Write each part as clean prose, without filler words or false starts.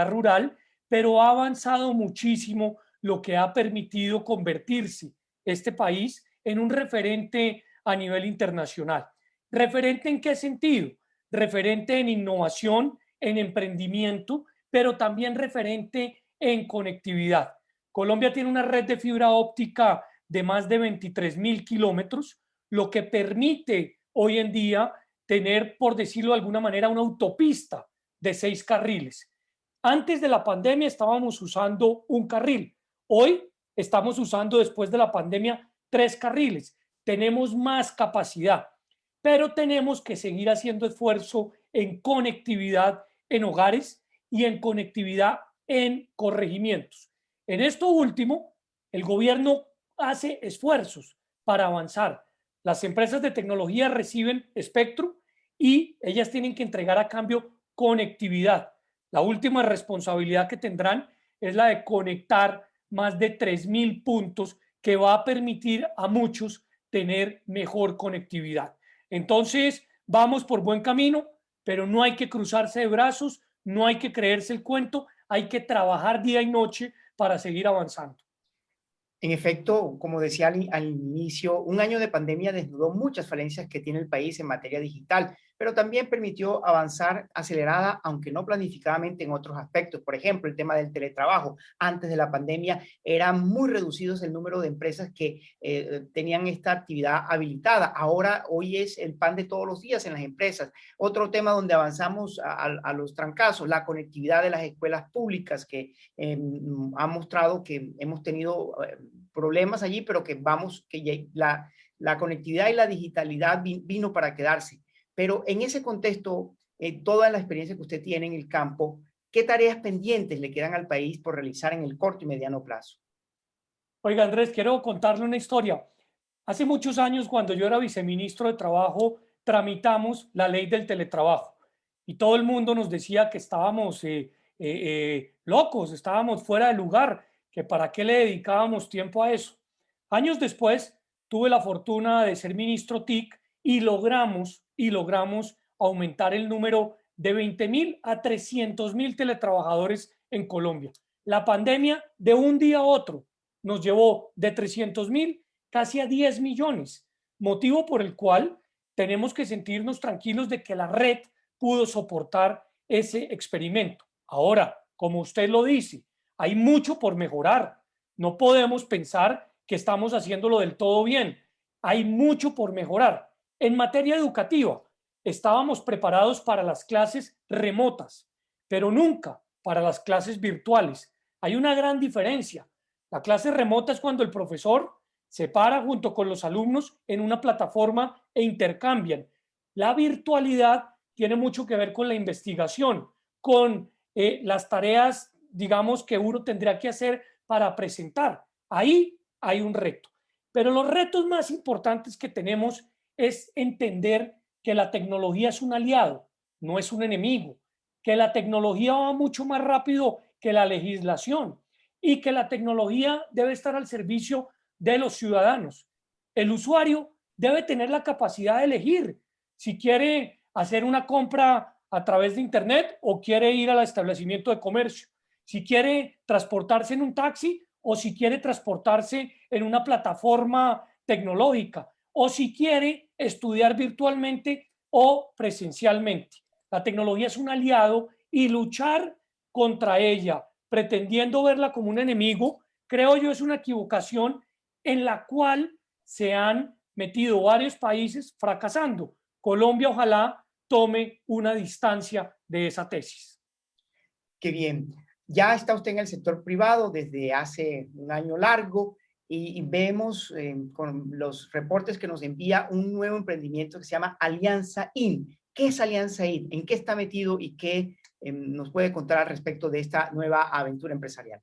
rural, pero ha avanzado muchísimo, lo que ha permitido convertirse este país en un referente a nivel internacional. ¿Referente en qué sentido? Referente en innovación, en emprendimiento, pero también referente en conectividad. Colombia tiene una red de fibra óptica de más de 23.000 kilómetros, lo que permite hoy en día tener, por decirlo de alguna manera, una autopista de 6 carriles. Antes de la pandemia estábamos usando un carril. Hoy estamos usando, después de la pandemia, 3 carriles. Tenemos más capacidad, pero tenemos que seguir haciendo esfuerzo en conectividad en hogares y en conectividad en corregimientos. En esto último, el gobierno hace esfuerzos para avanzar. Las empresas de tecnología reciben espectro y ellas tienen que entregar a cambio conectividad. La última responsabilidad que tendrán es la de conectar más de 3.000 puntos, que va a permitir a muchos tener mejor conectividad. Entonces, vamos por buen camino, pero no hay que cruzarse de brazos, no hay que creerse el cuento, hay que trabajar día y noche para seguir avanzando. En efecto, como decía al inicio, un año de pandemia desnudó muchas falencias que tiene el país en materia digital, pero también permitió avanzar acelerada, aunque no planificadamente, en otros aspectos. Por ejemplo, el tema del teletrabajo. Antes de la pandemia eran muy reducidos el número de empresas que tenían esta actividad habilitada. Ahora, hoy es el pan de todos los días en las empresas. Otro tema donde avanzamos a los trancazos, la conectividad de las escuelas públicas, que ha mostrado que hemos tenido problemas allí, pero que la conectividad y la digitalidad vino para quedarse. Pero en ese contexto, toda la experiencia que usted tiene en el campo, ¿qué tareas pendientes le quedan al país por realizar en el corto y mediano plazo? Oiga, Andrés, quiero contarle una historia. Hace muchos años, cuando yo era viceministro de Trabajo, tramitamos la ley del teletrabajo y todo el mundo nos decía que estábamos locos, estábamos fuera de lugar, que para qué le dedicábamos tiempo a eso. Años después, tuve la fortuna de ser ministro TIC y logramos aumentar el número de 20.000 a 300.000 teletrabajadores en Colombia. La pandemia, de un día a otro, nos llevó de 300.000 casi a 10 millones, motivo por el cual tenemos que sentirnos tranquilos de que la red pudo soportar ese experimento. Ahora, como usted lo dice, hay mucho por mejorar. No podemos pensar que estamos haciéndolo del todo bien. Hay mucho por mejorar. En materia educativa, estábamos preparados para las clases remotas, pero nunca para las clases virtuales. Hay una gran diferencia. La clase remota es cuando el profesor se para junto con los alumnos en una plataforma e intercambian. La virtualidad tiene mucho que ver con la investigación, con las tareas, digamos, que uno tendría que hacer para presentar. Ahí hay un reto. Pero los retos más importantes que tenemos es entender que la tecnología es un aliado, no es un enemigo, que la tecnología va mucho más rápido que la legislación y que la tecnología debe estar al servicio de los ciudadanos. El usuario debe tener la capacidad de elegir si quiere hacer una compra a través de Internet o quiere ir al establecimiento de comercio, si quiere transportarse en un taxi o si quiere transportarse en una plataforma tecnológica o si quiere estudiar virtualmente o presencialmente. La tecnología es un aliado y luchar contra ella, pretendiendo verla como un enemigo, creo yo es una equivocación en la cual se han metido varios países fracasando. Colombia ojalá tome una distancia de esa tesis. Qué bien. Ya está usted en el sector privado desde hace un año largo y vemos con los reportes que nos envía un nuevo emprendimiento que se llama Alianza IN. ¿Qué es Alianza IN? ¿En qué está metido y qué nos puede contar al respecto de esta nueva aventura empresarial?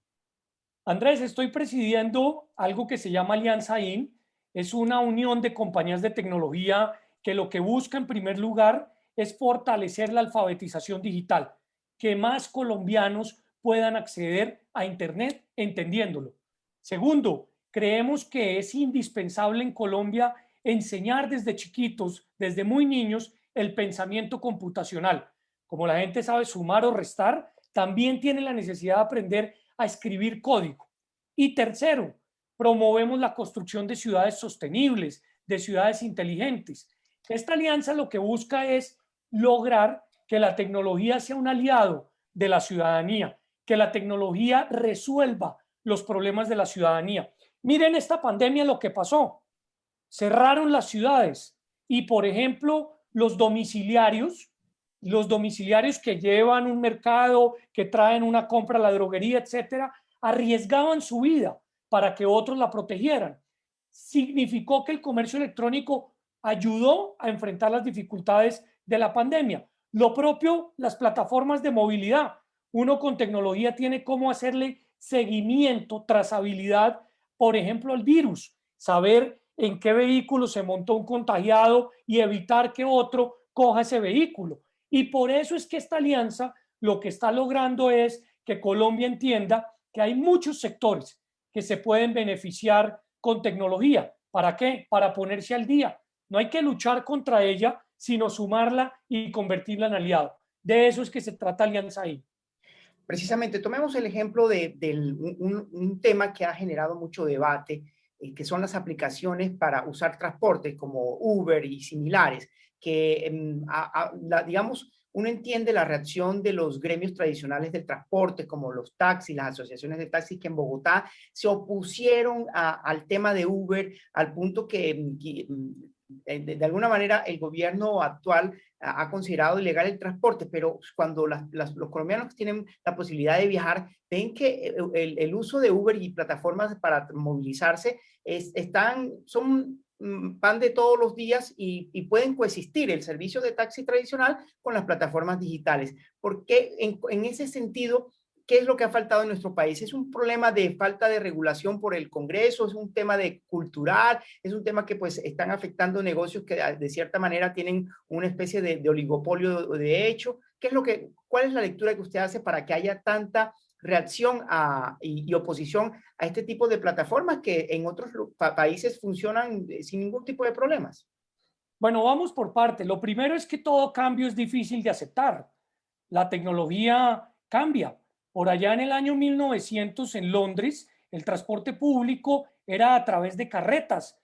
Andrés, estoy presidiendo algo que se llama Alianza IN. Es una unión de compañías de tecnología que lo que busca en primer lugar es fortalecer la alfabetización digital, que más colombianos puedan acceder a Internet entendiéndolo. Segundo, creemos que es indispensable en Colombia enseñar desde chiquitos, desde muy niños, el pensamiento computacional. Como la gente sabe sumar o restar, también tienen la necesidad de aprender a escribir código. Y tercero, promovemos la construcción de ciudades sostenibles, de ciudades inteligentes. Esta alianza lo que busca es lograr que la tecnología sea un aliado de la ciudadanía, que la tecnología resuelva los problemas de la ciudadanía. Miren esta pandemia lo que pasó. Cerraron las ciudades y, por ejemplo, los domiciliarios que llevan un mercado, que traen una compra a la droguería, etcétera, arriesgaban su vida para que otros la protegieran. Significó que el comercio electrónico ayudó a enfrentar las dificultades de la pandemia. Lo propio, las plataformas de movilidad. Uno con tecnología tiene cómo hacerle seguimiento, trazabilidad, por ejemplo, al virus, saber en qué vehículo se montó un contagiado y evitar que otro coja ese vehículo. Y por eso es que esta alianza lo que está logrando es que Colombia entienda que hay muchos sectores que se pueden beneficiar con tecnología. ¿Para qué? Para ponerse al día. No hay que luchar contra ella, sino sumarla y convertirla en aliado. De eso es que se trata Alianza ahí. Precisamente, tomemos el ejemplo de un tema que ha generado mucho debate, que son las aplicaciones para usar transportes como Uber y similares, que, digamos, uno entiende la reacción de los gremios tradicionales del transporte, como los taxis, las asociaciones de taxis, que en Bogotá se opusieron al tema de Uber, al punto que de alguna manera el gobierno actual ha considerado ilegal el transporte, pero cuando los colombianos que tienen la posibilidad de viajar ven que el uso de Uber y plataformas para movilizarse son pan de todos los días y pueden coexistir el servicio de taxi tradicional con las plataformas digitales. Porque en ese sentido, ¿qué es lo que ha faltado en nuestro país? ¿Es un problema de falta de regulación por el Congreso? ¿Es un tema de cultural? ¿Es un tema que pues están afectando negocios que de cierta manera tienen una especie de oligopolio de hecho? ¿Cuál es la lectura que usted hace para que haya tanta reacción y oposición a este tipo de plataformas que en otros países funcionan sin ningún tipo de problemas? Bueno, vamos por parte. Lo primero es que todo cambio es difícil de aceptar. La tecnología cambia. Por allá en el año 1900 en Londres, el transporte público era a través de carretas,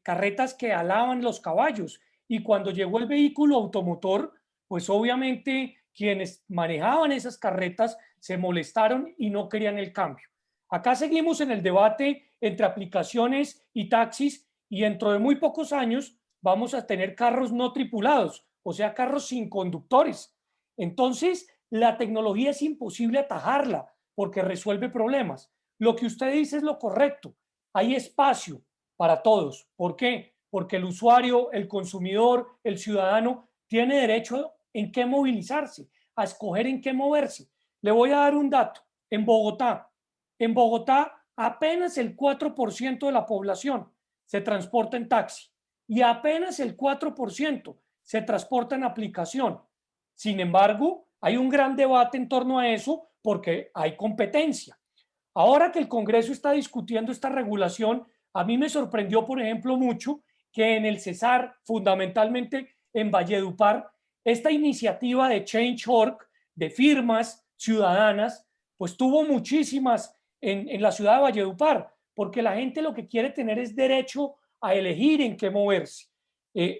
carretas que alaban los caballos. Y cuando llegó el vehículo automotor, pues obviamente quienes manejaban esas carretas se molestaron y no querían el cambio. Acá seguimos en el debate entre aplicaciones y taxis y dentro de muy pocos años vamos a tener carros no tripulados, o sea, carros sin conductores. Entonces, la tecnología es imposible atajarla porque resuelve problemas. Lo que usted dice es lo correcto. Hay espacio para todos. ¿Por qué? Porque el usuario, el consumidor, el ciudadano tiene derecho en qué movilizarse, a escoger en qué moverse. Le voy a dar un dato. En Bogotá apenas el 4% de la población se transporta en taxi y apenas el 4% se transporta en aplicación. Sin embargo, hay un gran debate en torno a eso porque hay competencia. Ahora que el Congreso está discutiendo esta regulación, a mí me sorprendió, por ejemplo, mucho que en el Cesar, fundamentalmente en Valledupar, esta iniciativa de Change.org, de firmas ciudadanas, pues tuvo muchísimas en la ciudad de Valledupar, porque la gente lo que quiere tener es derecho a elegir en qué moverse.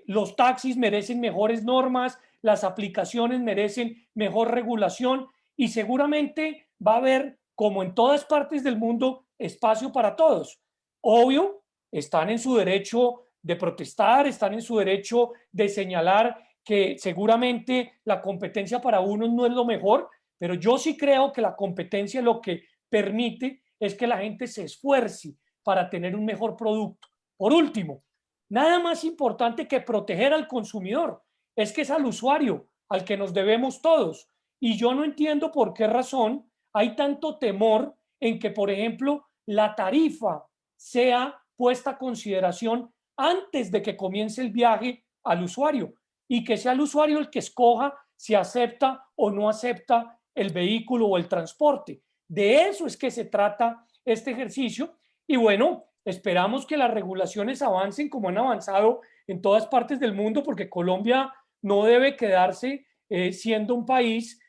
Los taxis merecen mejores normas, las aplicaciones merecen mejor regulación y seguramente va a haber, como en todas partes del mundo, espacio para todos. Obvio, están en su derecho de protestar, están en su derecho de señalar que seguramente la competencia para unos no es lo mejor, pero yo sí creo que la competencia lo que permite es que la gente se esfuerce para tener un mejor producto. Por último, nada más importante que proteger al consumidor, es que es al usuario al que nos debemos todos. Y yo no entiendo por qué razón hay tanto temor en que, por ejemplo, la tarifa sea puesta a consideración antes de que comience el viaje al usuario y que sea el usuario el que escoja si acepta o no acepta el vehículo o el transporte. De eso es que se trata este ejercicio y bueno, esperamos que las regulaciones avancen como han avanzado en todas partes del mundo porque Colombia no debe quedarse siendo un país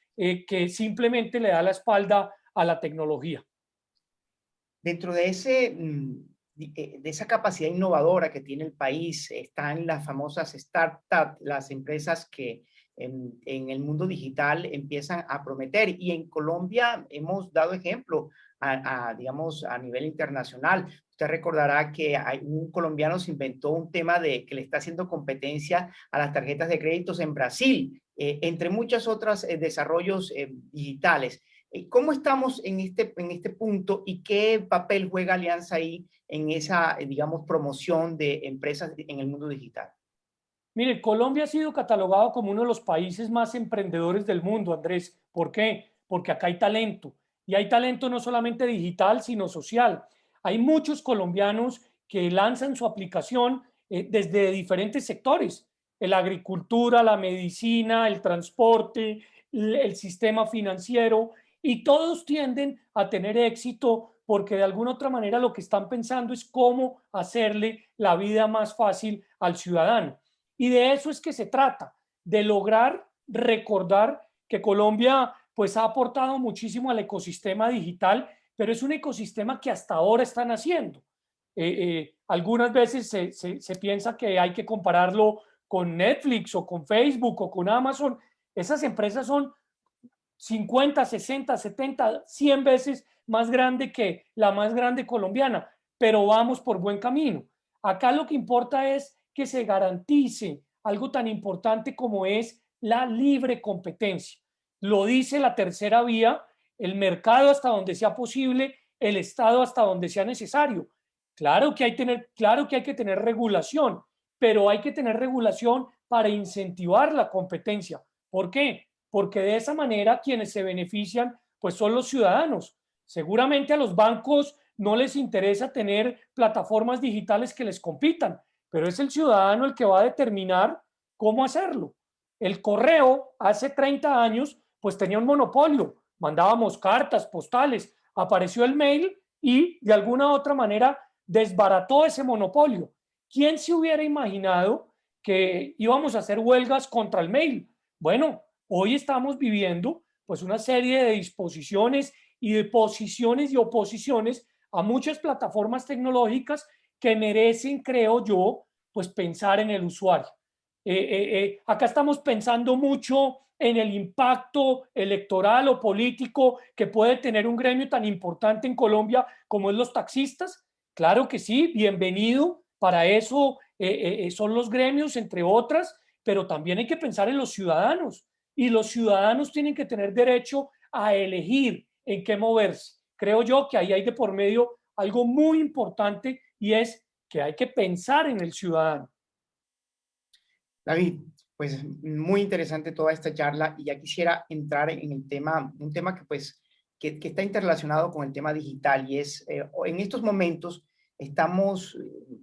que simplemente le da la espalda a la tecnología. Dentro de de esa capacidad innovadora que tiene el país, están las famosas startups, las empresas que en el mundo digital empiezan a prometer. Y en Colombia hemos dado ejemplo digamos, a nivel internacional. Usted recordará que un colombiano se inventó un tema de que le está haciendo competencia a las tarjetas de créditos en Brasil, entre muchos otros desarrollos digitales. ¿Cómo estamos en este punto y qué papel juega Alianza ahí en esa, digamos, promoción de empresas en el mundo digital? Mire, Colombia ha sido catalogado como uno de los países más emprendedores del mundo, Andrés. ¿Por qué? Porque acá hay talento. Y hay talento no solamente digital, sino social. Hay muchos colombianos que lanzan su aplicación desde diferentes sectores. La agricultura, la medicina, el transporte, el sistema financiero. Y todos tienden a tener éxito porque de alguna otra manera lo que están pensando es cómo hacerle la vida más fácil al ciudadano. Y de eso es que se trata, de lograr recordar que Colombia pues ha aportado muchísimo al ecosistema digital, pero es un ecosistema que hasta ahora están haciendo. Algunas veces se piensa que hay que compararlo con Netflix o con Facebook o con Amazon. Esas empresas son 50, 60, 70, 100 veces más grande que la más grande colombiana, pero vamos por buen camino. Acá lo que importa es que se garantice algo tan importante como es la libre competencia. Lo dice la tercera vía, el mercado hasta donde sea posible, el Estado hasta donde sea necesario. Claro que hay que tener regulación, pero hay que tener regulación para incentivar la competencia. ¿Por qué? Porque de esa manera quienes se benefician pues son los ciudadanos. Seguramente a los bancos no les interesa tener plataformas digitales que les compitan, pero es el ciudadano el que va a determinar cómo hacerlo. El correo hace 30 años pues tenía un monopolio, mandábamos cartas, postales, apareció el mail y de alguna u otra manera desbarató ese monopolio. ¿Quién se hubiera imaginado que íbamos a hacer huelgas contra el mail? Bueno, hoy estamos viviendo pues una serie de disposiciones y de posiciones y oposiciones a muchas plataformas tecnológicas que merecen, creo yo, pues pensar en el usuario. Acá estamos pensando mucho en el impacto electoral o político que puede tener un gremio tan importante en Colombia como es los taxistas. Claro que sí, bienvenido. Para eso son los gremios, entre otras, pero también hay que pensar en los ciudadanos. Y los ciudadanos tienen que tener derecho a elegir en qué moverse. Creo yo que ahí hay de por medio algo muy importante y es que hay que pensar en el ciudadano. David, pues muy interesante toda esta charla y ya quisiera entrar en el tema, un tema que pues que está interrelacionado con el tema digital y es en estos momentos estamos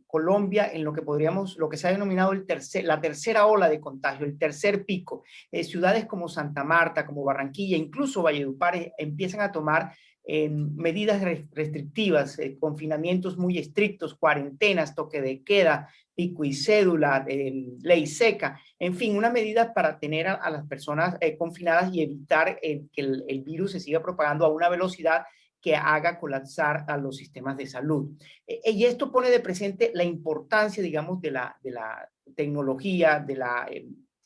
Colombia en lo que podríamos, lo que se ha denominado la tercera ola de contagio, el tercer pico. Ciudades como Santa Marta, como Barranquilla, incluso Valledupar empiezan a tomar medidas restrictivas, confinamientos muy estrictos, cuarentenas, toque de queda, pico y cédula, ley seca, en fin, una medida para tener a las personas confinadas y evitar que el virus se siga propagando a una velocidad que haga colapsar a los sistemas de salud. Y esto pone de presente la importancia, digamos, de la tecnología, de la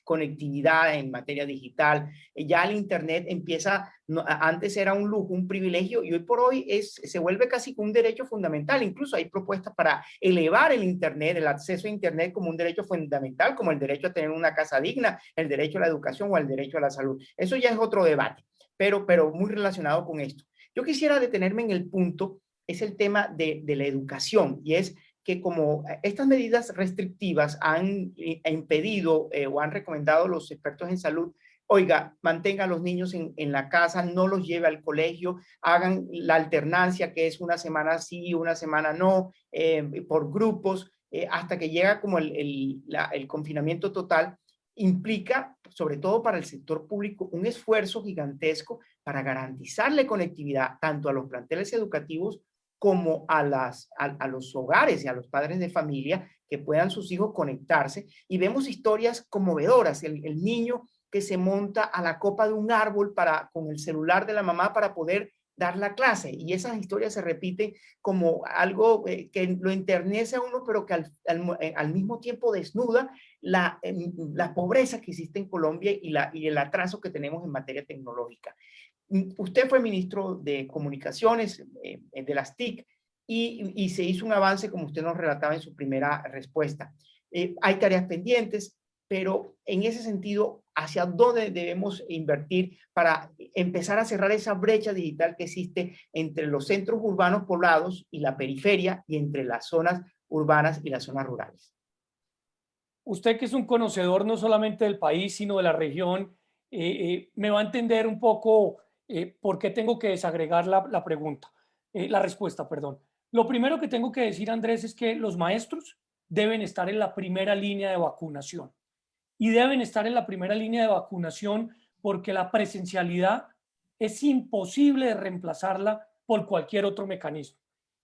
conectividad en materia digital. Ya el Internet empieza, no, antes era un lujo, un privilegio, y hoy por hoy se vuelve casi un derecho fundamental. Incluso hay propuestas para elevar el Internet, el acceso a Internet como un derecho fundamental, como el derecho a tener una casa digna, el derecho a la educación o el derecho a la salud. Eso ya es otro debate, pero muy relacionado con esto. Yo quisiera detenerme en el punto, es el tema de la educación, y es que como estas medidas restrictivas han impedido o han recomendado los expertos en salud, oiga, mantenga a los niños en la casa, no los lleve al colegio, hagan la alternancia, que es una semana sí, una semana no, por grupos, hasta que llega como el confinamiento total, implica, sobre todo para el sector público, un esfuerzo gigantesco para garantizarle conectividad tanto a los planteles educativos como a los hogares y a los padres de familia que puedan sus hijos conectarse. Y vemos historias conmovedoras. El niño que se monta a la copa de un árbol con el celular de la mamá para poder dar la clase. Y esas historias se repiten como algo que lo enternece a uno, pero que al mismo tiempo desnuda la pobreza que existe en Colombia y el atraso que tenemos en materia tecnológica. Usted fue ministro de Comunicaciones de las TIC y se hizo un avance, como usted nos relataba en su primera respuesta. Hay tareas pendientes, pero en ese sentido, ¿hacia dónde debemos invertir para empezar a cerrar esa brecha digital que existe entre los centros urbanos poblados y la periferia y entre las zonas urbanas y las zonas rurales? Usted, que es un conocedor no solamente del país, sino de la región, me va a entender un poco por qué tengo que desagregar la pregunta, la respuesta, perdón. Lo primero que tengo que decir, Andrés, es que los maestros deben estar en la primera línea de vacunación y deben estar en la primera línea de vacunación porque la presencialidad es imposible de reemplazarla por cualquier otro mecanismo.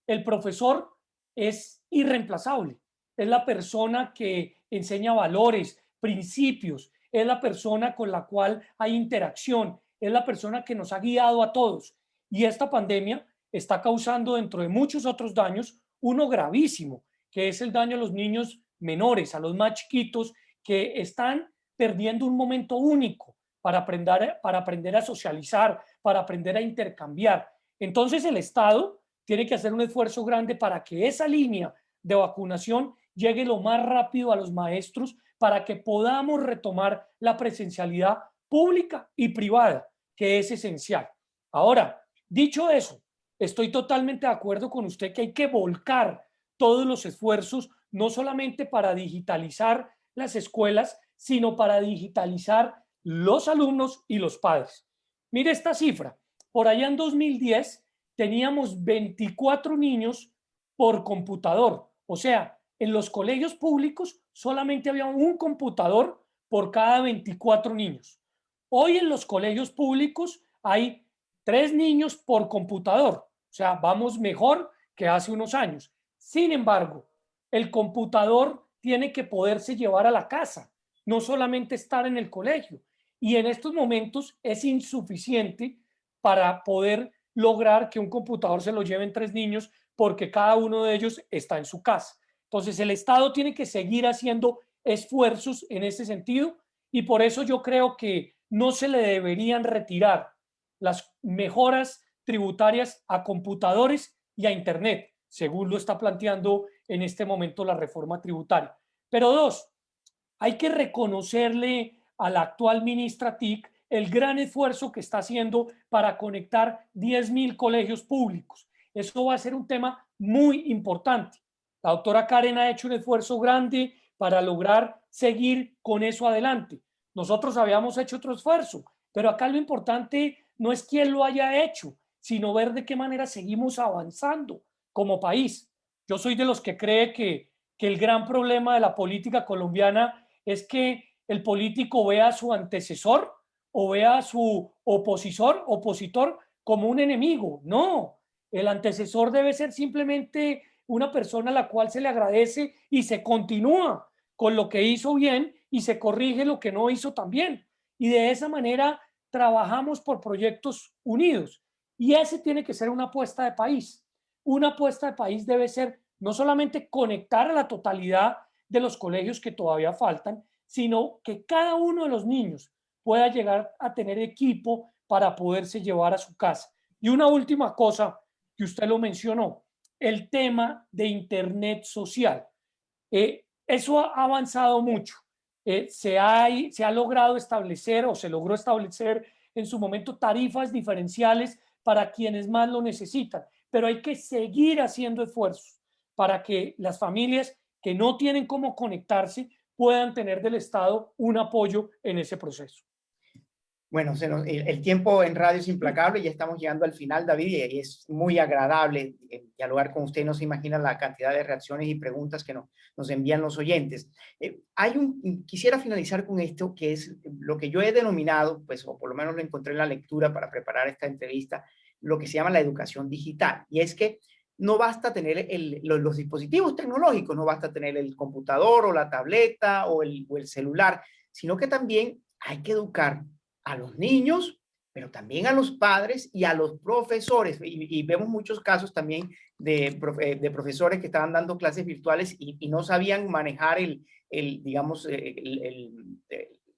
El profesor es irreemplazable, es la persona que enseña valores, principios, es la persona con la cual hay interacción, es la persona que nos ha guiado a todos. Y esta pandemia está causando, dentro de muchos otros daños, uno gravísimo, que es el daño a los niños menores, a los más chiquitos, que están perdiendo un momento único para aprender a socializar, para aprender a intercambiar. Entonces el Estado tiene que hacer un esfuerzo grande para que esa línea de vacunación llegue lo más rápido a los maestros para que podamos retomar la presencialidad pública y privada, que es esencial. Ahora, dicho eso, estoy totalmente de acuerdo con usted que hay que volcar todos los esfuerzos, no solamente para digitalizar las escuelas, sino para digitalizar los alumnos y los padres. Mire esta cifra. Por allá en 2010 teníamos 24 niños por computador. O sea, en los colegios públicos solamente había un computador por cada 24 niños. Hoy en los colegios públicos hay 3 niños por computador. O sea, vamos mejor que hace unos años. Sin embargo, el computador tiene que poderse llevar a la casa, no solamente estar en el colegio. Y en estos momentos es insuficiente para poder lograr que un computador se lo lleven 3 niños porque cada uno de ellos está en su casa. Entonces el Estado tiene que seguir haciendo esfuerzos en ese sentido y por eso yo creo que no se le deberían retirar las mejoras tributarias a computadores y a Internet, según lo está planteando en este momento la reforma tributaria. Pero dos, hay que reconocerle a la actual ministra TIC el gran esfuerzo que está haciendo para conectar 10.000 colegios públicos. Eso va a ser un tema muy importante. La doctora Karen ha hecho un esfuerzo grande para lograr seguir con eso adelante. Nosotros habíamos hecho otro esfuerzo, pero acá lo importante no es quién lo haya hecho, sino ver de qué manera seguimos avanzando como país. Yo soy de los que cree que el gran problema de la política colombiana es que el político vea a su antecesor o vea a su opositor como un enemigo. No, el antecesor debe ser simplemente una persona a la cual se le agradece y se continúa con lo que hizo bien y se corrige lo que no hizo tan bien. Y de esa manera trabajamos por proyectos unidos. Y ese tiene que ser una apuesta de país. Una apuesta de país debe ser no solamente conectar a la totalidad de los colegios que todavía faltan, sino que cada uno de los niños pueda llegar a tener equipo para poderse llevar a su casa. Y una última cosa que usted lo mencionó, el tema de Internet social. Eso ha avanzado mucho. Se ha logrado establecer o se logró establecer en su momento tarifas diferenciales para quienes más lo necesitan, pero hay que seguir haciendo esfuerzos para que las familias que no tienen cómo conectarse puedan tener del Estado un apoyo en ese proceso. Bueno, el tiempo en radio es implacable, ya estamos llegando al final, David, y es muy agradable dialogar con usted. No se imagina la cantidad de reacciones y preguntas que nos envían los oyentes. Quisiera finalizar con esto, que es lo que yo he denominado, pues, o por lo menos lo encontré en la lectura para preparar esta entrevista, lo que se llama la educación digital. Y es que no basta tener los dispositivos tecnológicos, no basta tener el computador o la tableta o el celular, sino que también hay que educar a los niños, pero también a los padres y a los profesores. Y vemos muchos casos también de profesores que estaban dando clases virtuales y no sabían manejar digamos,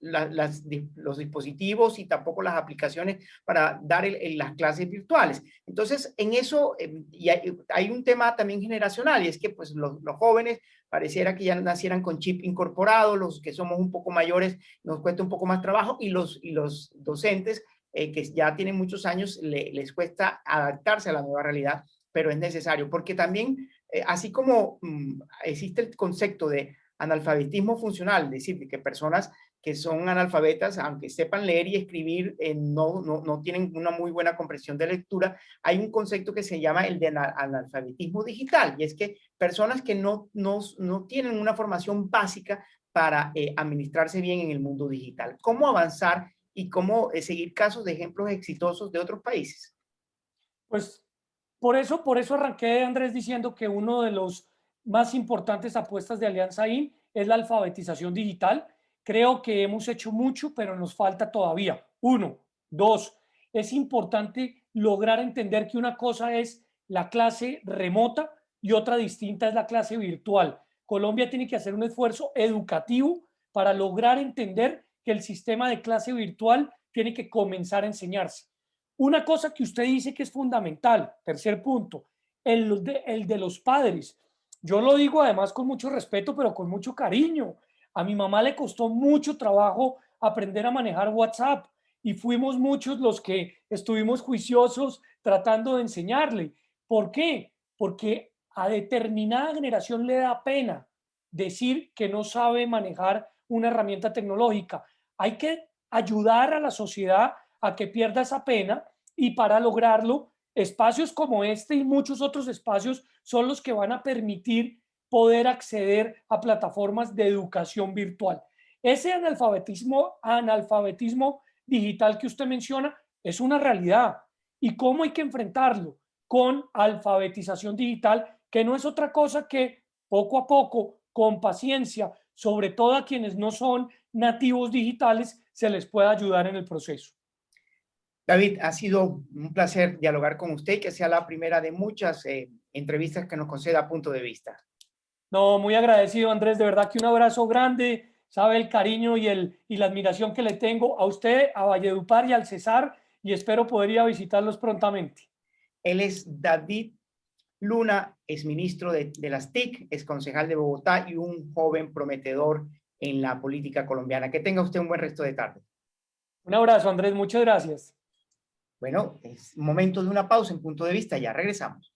los dispositivos y tampoco las aplicaciones para dar las clases virtuales. Entonces, en eso, y hay un tema también generacional, y es que pues los jóvenes pareciera que ya nacieran con chip incorporado, los que somos un poco mayores nos cuesta un poco más trabajo, y los docentes que ya tienen muchos años les cuesta adaptarse a la nueva realidad, pero es necesario, porque también, así como existe el concepto de analfabetismo funcional, es decir, que personas que son analfabetas, aunque sepan leer y escribir, no tienen una muy buena comprensión de lectura, hay un concepto que se llama el de analfabetismo digital, y es que personas que no tienen una formación básica para administrarse bien en el mundo digital. ¿Cómo avanzar y cómo seguir casos de ejemplos exitosos de otros países? Pues por eso arranqué, Andrés, diciendo que uno de los más importantes apuestas de Alianza IN es la alfabetización digital. Creo que hemos hecho mucho, pero nos falta todavía. Uno. Dos, es importante lograr entender que una cosa es la clase remota y otra distinta es la clase virtual. Colombia tiene que hacer un esfuerzo educativo para lograr entender que el sistema de clase virtual tiene que comenzar a enseñarse. Una cosa que usted dice que es fundamental, tercer punto, el de los padres. Yo lo digo además con mucho respeto, pero con mucho cariño. A mi mamá le costó mucho trabajo aprender a manejar WhatsApp y fuimos muchos los que estuvimos juiciosos tratando de enseñarle. ¿Por qué? Porque a determinada generación le da pena decir que no sabe manejar una herramienta tecnológica. Hay que ayudar a la sociedad a que pierda esa pena, y para lograrlo, espacios como este y muchos otros espacios son los que van a permitir poder acceder a plataformas de educación virtual. Ese analfabetismo digital que usted menciona es una realidad. ¿Y cómo hay que enfrentarlo? Con alfabetización digital, que no es otra cosa que poco a poco, con paciencia, sobre todo a quienes no son nativos digitales, se les pueda ayudar en el proceso. David, ha sido un placer dialogar con usted y que sea la primera de muchas entrevistas que nos conceda Punto de Vista. No, muy agradecido, Andrés, de verdad que un abrazo grande, sabe el cariño y la admiración que le tengo a usted, a Valledupar y al Cesar, y espero poder ir a visitarlos prontamente. Él es David Luna, es ministro de las TIC, es concejal de Bogotá y un joven prometedor en la política colombiana. Que tenga usted un buen resto de tarde. Un abrazo, Andrés, muchas gracias. Bueno, es momento de una pausa en Punto de Vista, ya regresamos.